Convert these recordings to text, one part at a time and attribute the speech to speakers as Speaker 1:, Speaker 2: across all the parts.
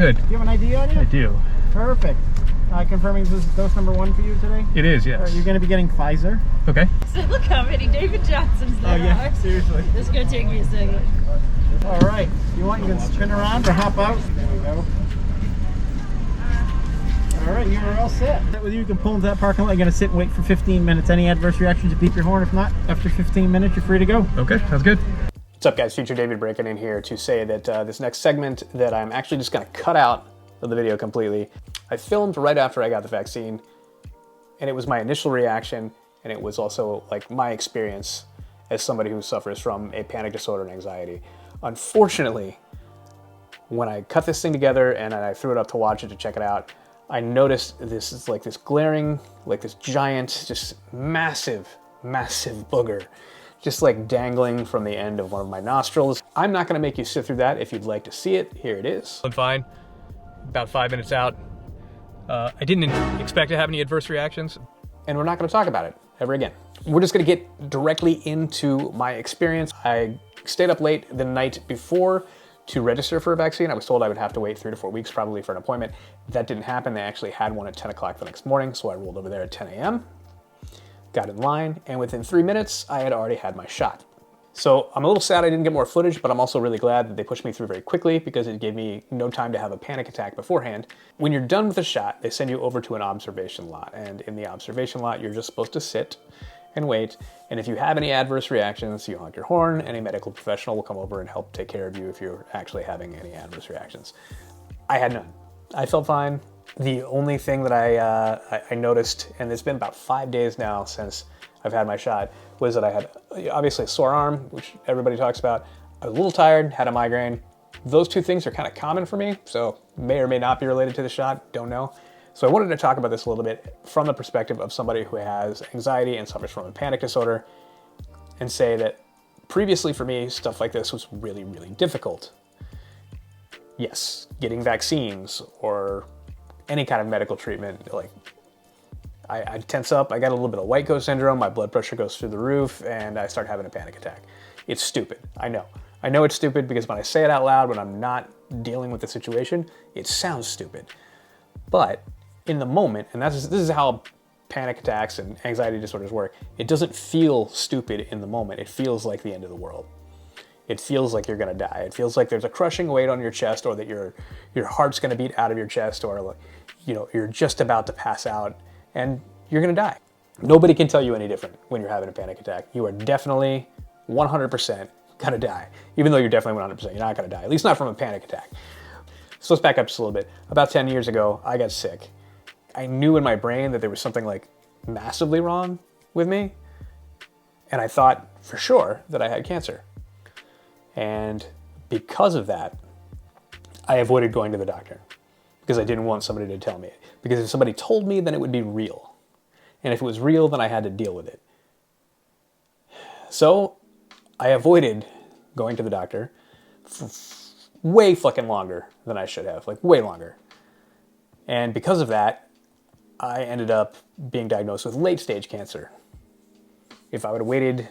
Speaker 1: good.
Speaker 2: Do you have an ID on you?
Speaker 1: I do.
Speaker 2: Perfect. Confirming this is dose number 1 for you today?
Speaker 1: It is, yes.
Speaker 2: You're going to be getting Pfizer.
Speaker 1: Okay.
Speaker 3: So look how many David Johnsons there
Speaker 2: Oh yeah,
Speaker 3: are.
Speaker 2: seriously.
Speaker 3: It's going to take me a second.
Speaker 2: All right. You can spin around or hop out. There we go. All right, you are all set. With you can pull into that parking lot. You're going to sit and wait for 15 minutes. Any adverse reactions, you beep your horn. If not, after 15 minutes, you're free to go.
Speaker 1: Okay, sounds good.
Speaker 4: What's up, guys? Future David breaking in here to say that this next segment that I'm actually just going to cut out of the video completely. I filmed right after I got the vaccine, and it was my initial reaction, and it was also like my experience as somebody who suffers from a panic disorder and anxiety. Unfortunately, when I cut this thing together and I threw it up to watch it, to check it out, I noticed this is like this glaring, like this giant, just massive booger, just like dangling from the end of one of my nostrils. I'm not gonna make you sit through that. If you'd like to see it, here it is.
Speaker 1: I'm fine. About 5 minutes out. I didn't expect to have any adverse reactions.
Speaker 4: And we're not gonna talk about it ever again. We're just gonna get directly into my experience. I stayed up late the night before to register for a vaccine. I was told I would have to wait 3 to 4 weeks probably for an appointment. That didn't happen. They actually had one at 10 o'clock the next morning, so I rolled over there at 10 a.m., got in line, and within 3 minutes, I had already had my shot. So I'm a little sad I didn't get more footage, but I'm also really glad that they pushed me through very quickly because it gave me no time to have a panic attack beforehand. When you're done with the shot, they send you over to an observation lot, and in the observation lot, you're just supposed to sit and wait, and if you have any adverse reactions, you honk your horn. Any medical professional will come over and help take care of you if you're actually having any adverse reactions. I had none. I felt fine. The only thing that I noticed, and it's been about 5 days now since I've had my shot, was that I had obviously a sore arm, which everybody talks about. I was a little tired, had a migraine. Those two things are kind of common for me, so may or may not be related to the shot, don't know. So I wanted to talk about this a little bit from the perspective of somebody who has anxiety and suffers from a panic disorder, and say that previously for me, stuff like this was really, really difficult. Yes, getting vaccines or any kind of medical treatment, like I tense up, I got a little bit of white coat syndrome, my blood pressure goes through the roof, and I start having a panic attack. It's stupid, I know. I know it's stupid because when I say it out loud, when I'm not dealing with the situation, it sounds stupid. But in the moment, and this is how panic attacks and anxiety disorders work, it doesn't feel stupid in the moment. It feels like the end of the world. It feels like you're gonna die. It feels like there's a crushing weight on your chest, or that your heart's gonna beat out of your chest, or like, you're just about to pass out and you're gonna die. Nobody can tell you any different when you're having a panic attack. You are definitely 100% gonna die. Even though you're definitely 100%, you're not gonna die, at least not from a panic attack. So let's back up just a little bit. About 10 years ago, I got sick. I knew in my brain that there was something like massively wrong with me, and I thought for sure that I had cancer. And because of that, I avoided going to the doctor because I didn't want somebody to tell me. Because if somebody told me, then it would be real. And if it was real, then I had to deal with it. So I avoided going to the doctor for way fucking longer than I should have, like way longer. And because of that, I ended up being diagnosed with late stage cancer. If I would have waited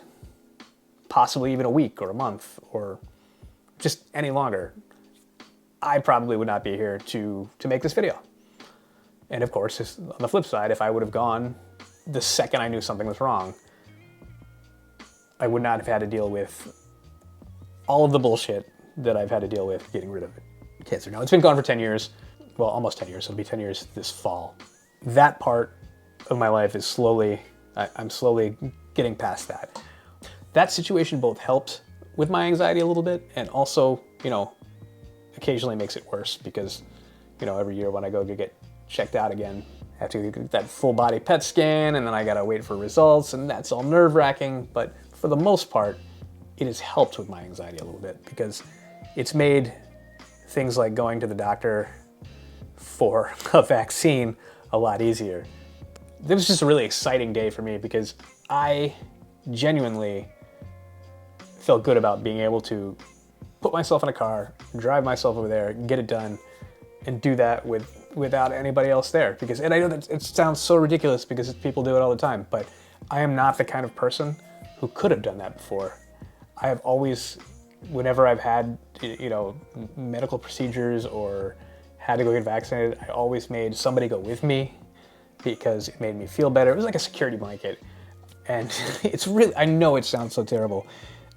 Speaker 4: possibly even a week or a month or just any longer, I probably would not be here to make this video. And of course, on the flip side, if I would have gone the second I knew something was wrong, I would not have had to deal with all of the bullshit that I've had to deal with getting rid of cancer. Now, it's been gone for 10 years, well, almost 10 years. It'll be 10 years this fall. That part of my life is I'm slowly getting past that. That situation both helped with my anxiety a little bit, and also, occasionally makes it worse because, every year when I go to get checked out again, I have to get that full body PET scan, and then I gotta wait for results, and that's all nerve-wracking. But for the most part, it has helped with my anxiety a little bit because it's made things like going to the doctor for a vaccine a lot easier. It was just a really exciting day for me because I genuinely felt good about being able to put myself in a car, drive myself over there, get it done, and do that without anybody else there. And I know that it sounds so ridiculous because people do it all the time, but I am not the kind of person who could have done that before. I have always, whenever I've had, medical procedures or had to go get vaccinated, I always made somebody go with me because it made me feel better. It was like a security blanket. And it's really, I know it sounds so terrible.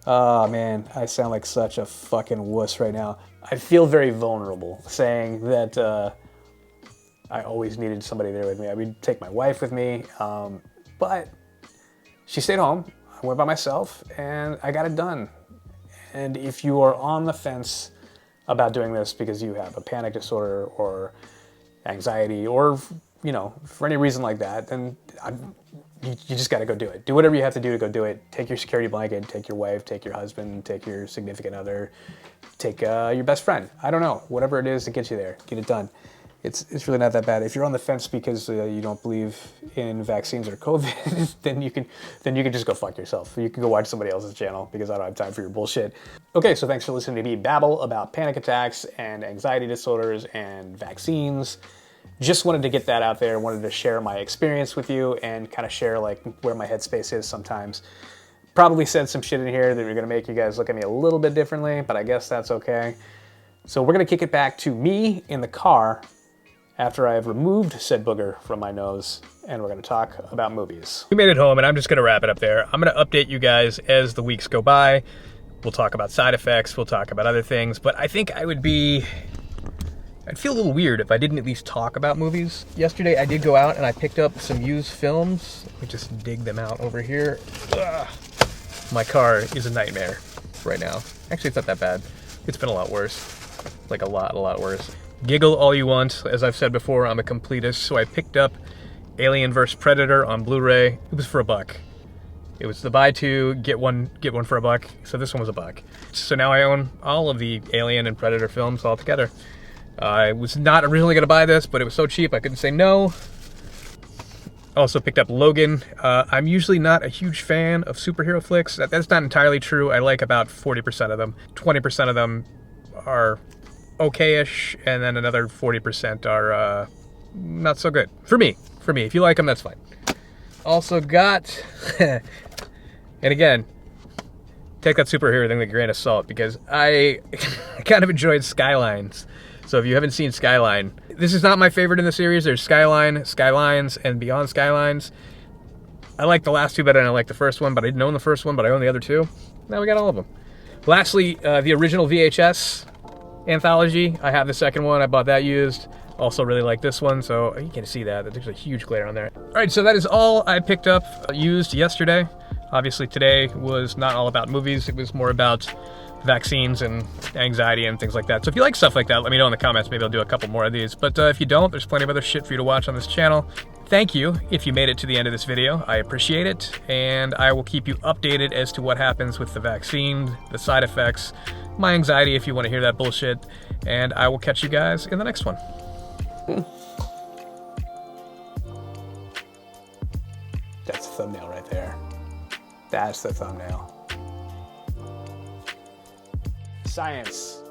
Speaker 4: Oh man, I sound like such a fucking wuss right now. I feel very vulnerable saying that I always needed somebody there with me. I would take my wife with me, but she stayed home. I went by myself and I got it done. And if you are on the fence about doing this because you have a panic disorder or anxiety or, you know, for any reason like that, then you just got to go do it. Do whatever you have to do to go do it. Take your security blanket, take your wife, take your husband, take your significant other, take your best friend. I don't know, whatever it is that gets you there, get it done. It's really not that bad. If you're on the fence because you don't believe in vaccines or COVID, then you can just go fuck yourself. You can go watch somebody else's channel because I don't have time for your bullshit. Okay, so thanks for listening to me babble about panic attacks and anxiety disorders and vaccines. Just wanted to get that out there. Wanted to share my experience with you and kind of share like where my headspace is sometimes. Probably said some shit in here that are gonna make you guys look at me a little bit differently, but I guess that's okay. So we're gonna kick it back to me in the car after I have removed said booger from my nose, and we're gonna talk about movies.
Speaker 1: We made it home, and I'm just gonna wrap it up there. I'm gonna update you guys as the weeks go by. We'll talk about side effects, we'll talk about other things, but I think I'd feel a little weird if I didn't at least talk about movies. Yesterday I did go out and I picked up some used films. Let me just dig them out over here. Ugh. My car is a nightmare right now. Actually, it's not that bad. It's been a lot worse. Like a lot worse. Giggle all you want. As I've said before, I'm a completist, so I picked up Alien vs. Predator on Blu-ray. It was for $1. It was the buy two, get one for $1. So this one was $1. So now I own all of the Alien and Predator films all together. I was not originally going to buy this, but it was so cheap I couldn't say no. Also picked up Logan. I'm usually not a huge fan of superhero flicks. That's not entirely true. I like about 40% of them. 20% of them are okay-ish, and then another 40% are not so good. For me. If you like them, that's fine. Also got, and again, take that superhero thing with a grain of salt, because I kind of enjoyed Skylines. So if you haven't seen Skyline, this is not my favorite in the series. There's Skyline, Skylines, and Beyond Skylines. I like the last two better than I like the first one, but I didn't own the first one, but I own the other two. Now we got all of them. Lastly, the original VHS anthology. I have the second one. I bought that used. Also really like this one, so you can see that. There's a huge glare on there. All right, so that is all I picked up used yesterday. Obviously today was not all about movies. It was more about vaccines and anxiety and things like that. So if you like stuff like that, let me know in the comments. Maybe I'll do a couple more of these. But if you don't, there's plenty of other shit for you to watch on this channel. Thank you if you made it to the end of this video. I appreciate it, and I will keep you updated as to what happens with the vaccine, the side effects, my anxiety if you want to hear that bullshit, and I will catch you guys in the next one.
Speaker 4: That's the thumbnail right there. That's the thumbnail. Science.